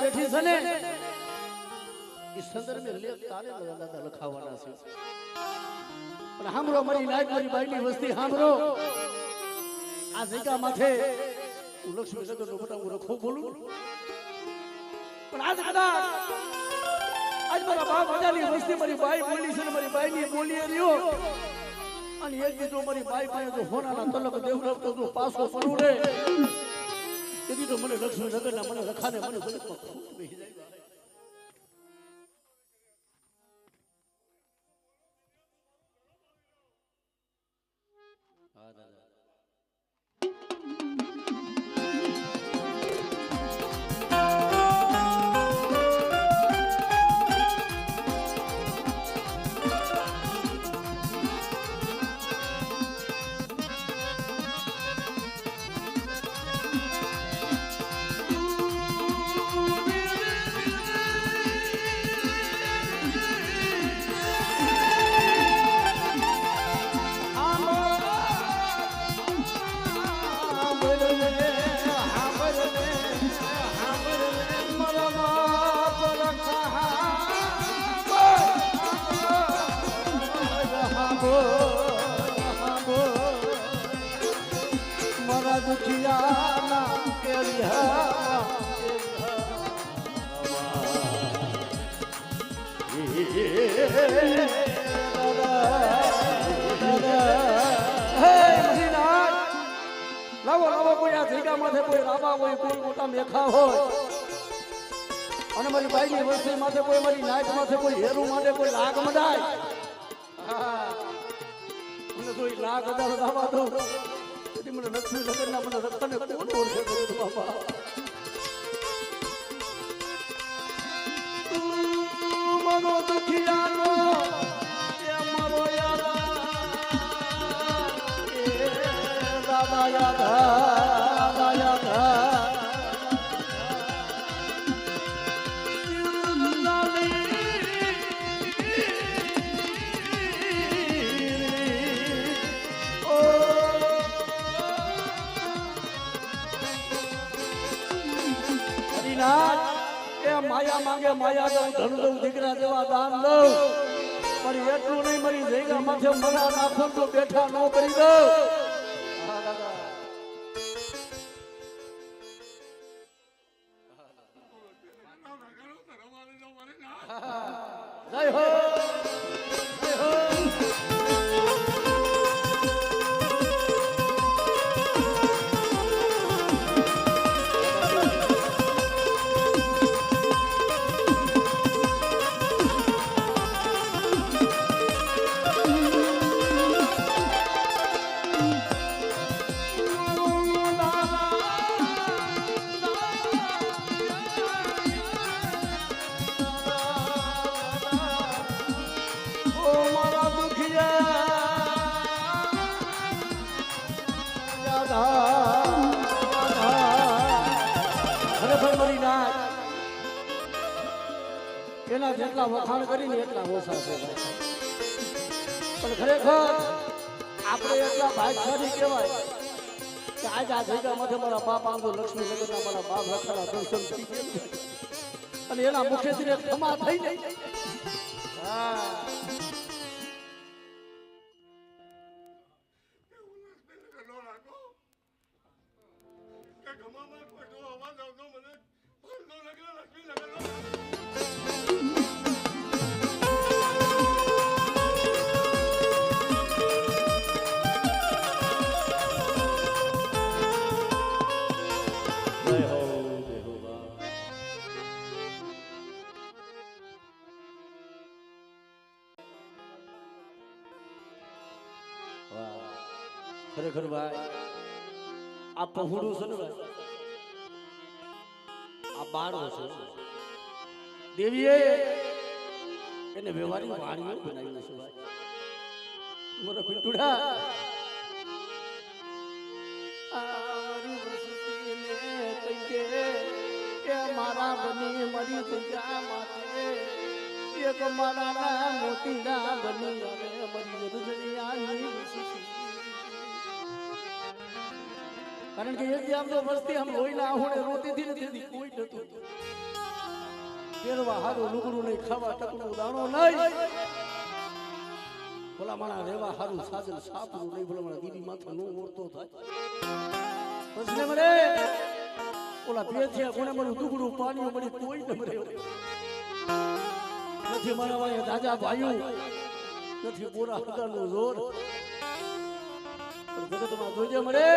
બેઠી છે ને એ સંદર્ભે લેખ તારે દાદા લખાવાના છે. પણ સાંભળો મારી નાયક મારી બાઈની વસ્તી સાંભળો. આ જગ્યા માથે હું લક્ષ્મીનગર નો મોટા હું રખો બોલું પણ આજ કદાચ આજ મારા બાપ દાદાની વસ્તી મારી બાઈ બોલી છે ને મારી બાઈની બોલી રહ્યો અને એક દીધો મારી બાઈ પાસે જો હોનાના તલક દેવરાવ તો જો પાછો ફરું રે તેથી તો મને લક્ષ્મીનગર ના મને રખાને મને જગતમાં ખૂબ બેહી જાય. હા દાદા લાવો લાવો કોઈ આ જગ્યા માથે કોઈ રાબા હોય કોઈ મોટા મેખા હોય અને મારી બાઈની વસ્તી માથે કોઈ મારી નાઈટ માથે કોઈ હેરું માટે કોઈ લાગ મડાય મને તો એ લાગ હજાર દાવા દો તેથી મને લક્ષ્મીનગર ના મને રખને કોણ ઓળખે કરું બાબા. મનો દુખિયાનો એ મારો દાદા યાદ માયા માંગે માયા દઉં ધન દઉં દીકરા જેવા દાન દઉં પણ એટલું નહીં મારી જગ્યા માથે મરા નાખો તો બેઠા ન કરી દઉં. જય હો જય હો. એના જેટલા વખાણ કરીને એટલા ઓછા છે પણ ખરેખર આપણે એટલા ભાગ્યશાળી કહેવાય કે આજ આ જગ્યા માંથી મારા બાપ આંગો લક્ષ્મીનગરના મારા બાપ લખાણા દર્શન થઈ ગયા અને એના મુખેથી ક્ષમા થઈ જાય. ખરેખર ભાઈ આ પહોળું છે ને ભાઈ આ બાળો છે દેવીએ એને વ્યવહારિક વાણીઓ બનાવી છે ભાઈ. મારા પિંટુડા મારા બની મારી જગ્યા માથે એક મારા મોતી ના બની મારી રજની કારણ કે એક આમ તો વસ્તી આમ લોહીના આહોણે રોતી હતી ને તેથી કોઈ નતું પહેરવા હારું લુગડું નહીં, ખાવા ટકનું દાણો નહીં, ભલા માણા રેવા હારું સાજન સાપરું નહીં, ભલા માણા દીદી માથા નો મોરતો થાય. પછી મરે ઓલા પેથિયા કોને મારું લુગડું પાણી મળી તોય ન મરે. નથી મારા વાય દાદા ભાઈઓ, નથી પૂરા હગાનું જોર. પણ જગતમાં જોજે મરે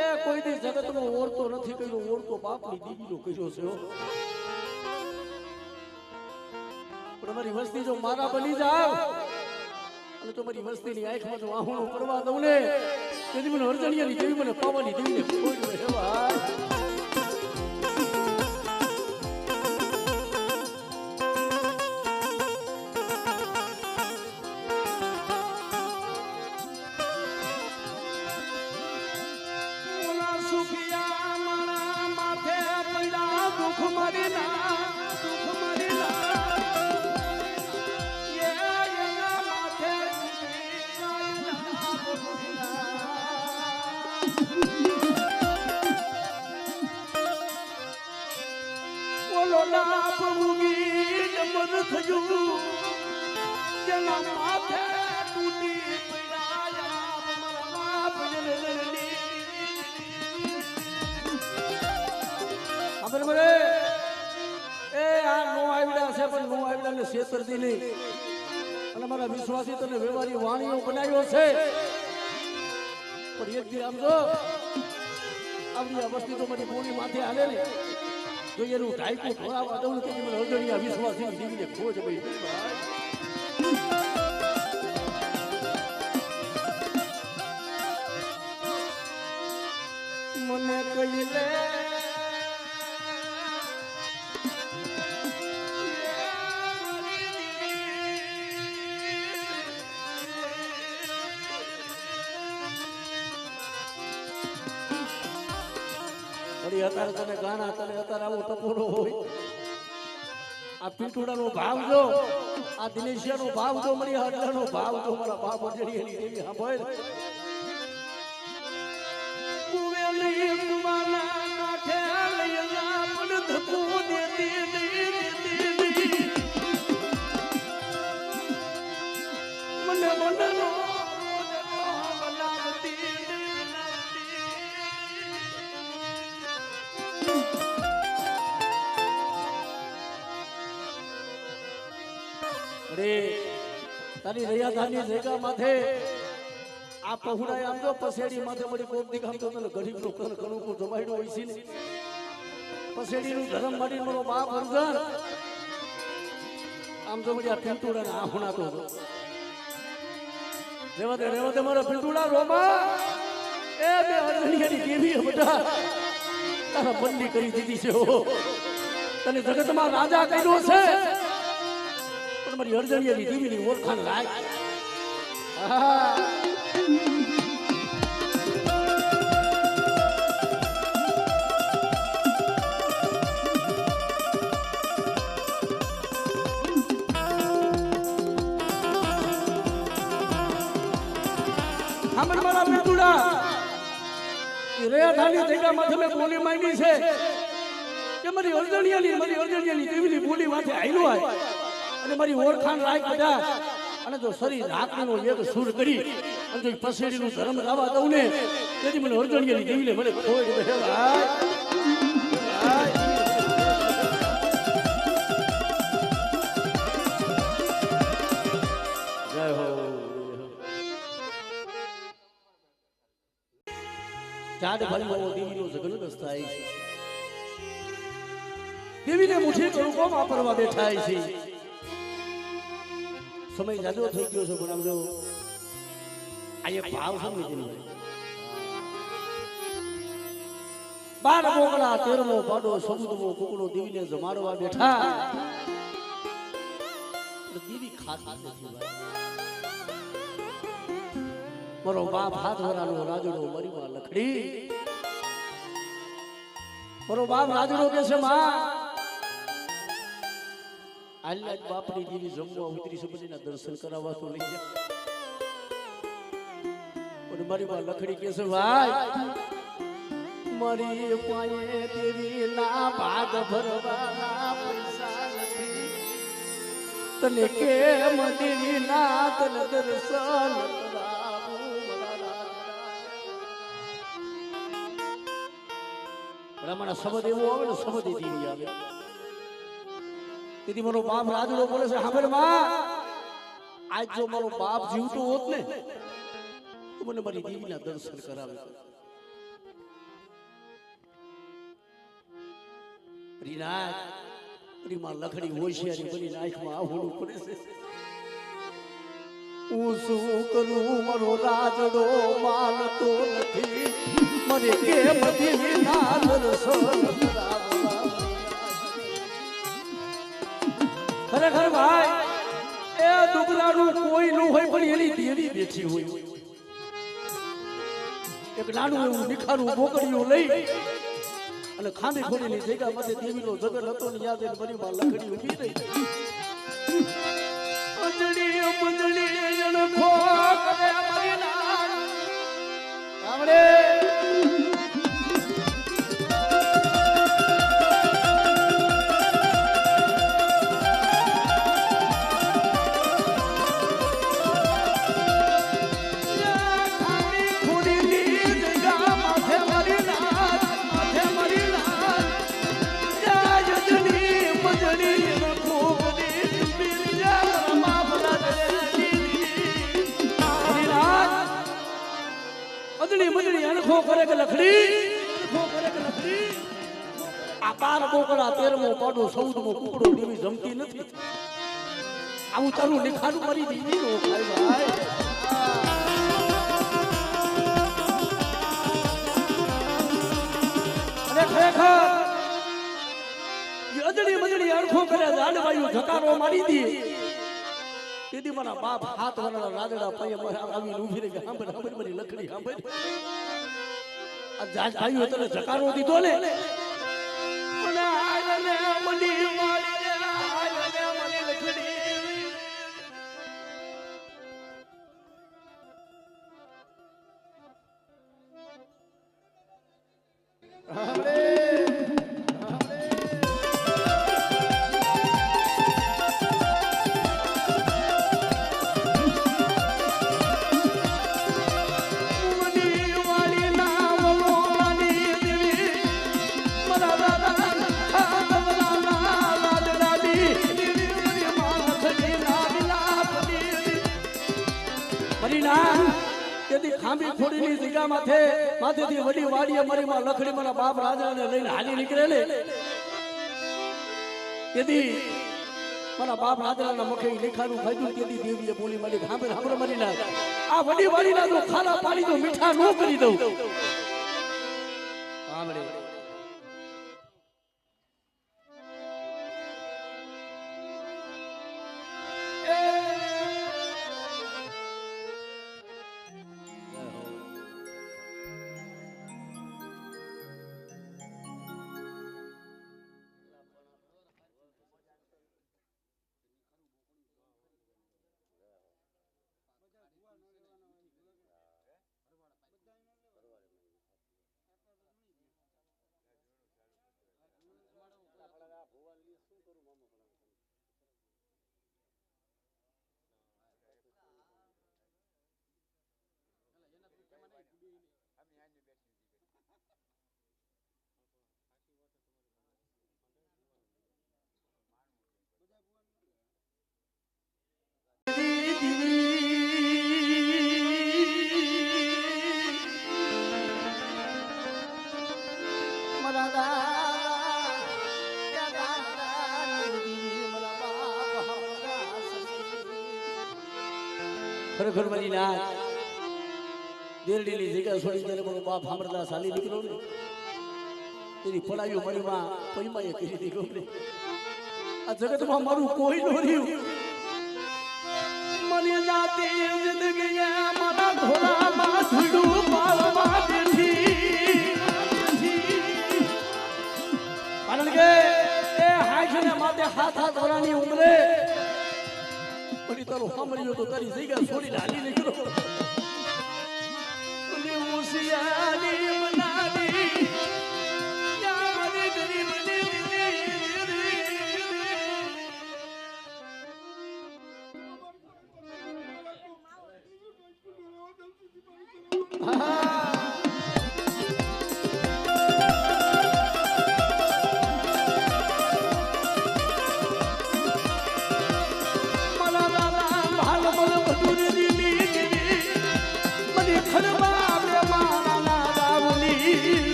એ કોઈ દી જગતનો ઓરતો નથી કર્યો, ઓરતો બાપની દીકરીનો કર્યો છે. પણ અમારી વસ્તી જો મારા બની જાવ અને તમારી વસ્તીની આંખમાં જો આહુણું કરવા દઉં ને, તેથી મને અર્જણિયાની જેવી મને પાવાની દેવીને કોઈ રહેવા. મારા વિશ્વાસી તને વ્યવહારી વાણીઓ બનાવ્યો છે, પણ એક દી આમ જો આવડી આ વસ્તી તો મારી બોલી માથે હાલે ને, જો એનું ઢાઈકું ઢોળાવા દઉં કે મને અર્જણિયા વિશ્વાસી દીવીને ખોજ ભાઈ. મને કહી લે અત્યારે તને ગાના, તને અત્યારે આવો ટપોરો હોય, આ પીટુડાનો ભાવ જો, આ દિનેશિયાનો ભાવ જો, મળી હડલાનો ભાવ જો, મારા બાપ અજડીયાની દેવી સાંભળ. કુવેલી કુવાના કાઠે લઈલા પણ ધકો દેતી મને મનનો તારી રૈયાધાની જગ્યા માથે આ પહોળાય આમ જો પસેડી માથે મળી કોક દી કામ તો તને ગરીબ નો કણ કણું કો જમાડ્યો હોય છે ને, પસેડી નું ધર્મ મારી મારો બાપ અર્જણ આમ જો મળી આ પિંટુડા ને આહુણા તો રેવા દે મારા પિંટુડા રોમા એ બે અર્જણિયાની કેવી બધા તારા બંદી કરી દીધી છે. હો તને જગતમાં રાજા કર્યો છે, મારી અર્જણિયાની દેવીની ઓળખાણ લાય. મારા પિંટુડા રેયાધાની જગ્યામાં તમે બોલી માંગી છે કે મારી અર્જણિયાની દેવીની બોલી માથે આયલો હોય અને મારી ઓળખાણ રાખ બધા. અને જો શરીર રાત્રિનો એક સુર કરી અને જો પસેડીનું ધર્મ ગાવા દઉં ને, તેથી મને અર્જણિયાની દેવીને મને ખોઈ બેહવાય. જય હો. ચાર ભાઈઓ દેવીનો જગન દસ્તાય છે, દેવીને મુઠી કરું વાપરવા બેઠા છે. સમય જાજો થઈ ગયો છે, પણ આમ જો આ એક ભાવ સમજી 12 બોકડા 13મો પાડો સબૂતમો કુકડો દેવીને જમાડવા બેઠા. દેવી ખાતી નથી ભાઈ. મારો બાપ હાથવરાનો રાજડો મરીમાં લખડી, મારો બાપ રાજડો કે છે માં આલ્લાજ બાપની દેવી જમવા ઉતરી છે, બધાના દર્શન કરાવવા તો લઈ જા. પણ મારી માં લખડી કે છે ભાઈ મારી પાયે દેવી ના ભાગ ભરવાના પૈસા તને કેમ દેવી નાથ દર્શન બ્રાહ્મણ શબ્દ એવો આવે ને શબ્દ દીવી આવે તેથી મારો બાપ રાજડો બોલે છે હાંભળ માં આજ જો મારો બાપ જીવતો હોત ને તો મને મારી દેવીના દર્શન કરાવે રીનાથ રીમાં લખડી હોશિયારી બની નાખમાં આવડું પડે છે હું શું કરું મારો રાજડો માનતો નથી મને કેમ દેવીના દર્શન ખરેખર ભાઈ એ દુબરાનું કોઈ ન હોય પણ એની દેવી બેઠી હોય એક નાનું એવું નિખારું બોકડીયું લઈ અને ખાંડી ખોડીની જગ્યા માટે દેવીનો જગત હતો ને યાદ એને બરી માં લખડી ઊભી રહી અંજળી મંજળી અણખો કરે મરી ના સાંભળે આ 12 બોકડા 13મો પાડો 14મો કુકડો દેવી જમતી નથી આવું તારું નિખાડું મારી દીવી નો ભાઈ ભાઈ અને ખરેખર અજડી મજડી અણખો કરે જાડવાયું ધકારો મારી દી તેથી મારા બાપ હાથ વાળા રાદડા પાયે આવી ઊભી રહી હાંભળ હાંભળ મારી લખડી હાંભળ આ જાજ ભાઈઓ તને ધકારો દીધો ને મને આયને મની મારી દે આયને મની લખડી હાલે ખાંભી ખોડીની જગ્યા માથેથી વડી વાડીએ મારી માં લખડી મારા બાપ રાજાને લઈને હાલી નીકળે ને તેથી મારા બાપ રાજાના મુખે લેખાનું ખાધું તેથી દેવીએ બોલી મારી ખાંભે હાંભળો મારી ના આ વડી વાડીના જો ખાલા પાણી જો મીઠા ન કરી દઉં સાંભળે ખરેખર મારી ના દેરડીની જગ્યા છોડી ત્યારે મારો બાપ હામરદા સાલી નીકળ્યો ને તેની પડાયું મારી માં પૈમાએ કરી દીધો ને આ જગતમાં મારું કોઈ ન રહ્યું મને જાતે જિંદગી મારા ઘોડામાં ધૂળું પાલવા બેઠી કારણ કે એ હાથને માથે હાથ વરાની ઉમરે તારું સાંભળ્યું તો તારી જગ્યા છોડીને હાલી નીકળો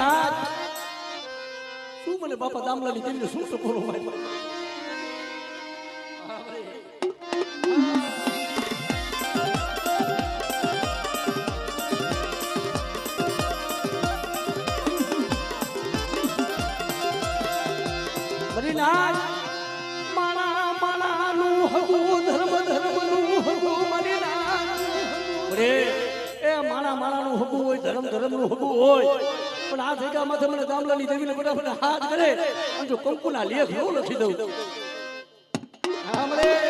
નાથ શું મને બાપા દામલાની દેવીને શું સપોરો મારી મરીનાથ માણા માણાનું હગું ધર્મ ધર્મનું હગું મરીનાથ અરે એ માણા માણાનું હગું હોય ધર્મ ધર્મનું હગું હોય પણ આ જગ્યા માથે મને દામલાની દેવીને ફટાફટ હાથ કરે અને જો કંકુના લેખ ન લખી દઉં હા મળે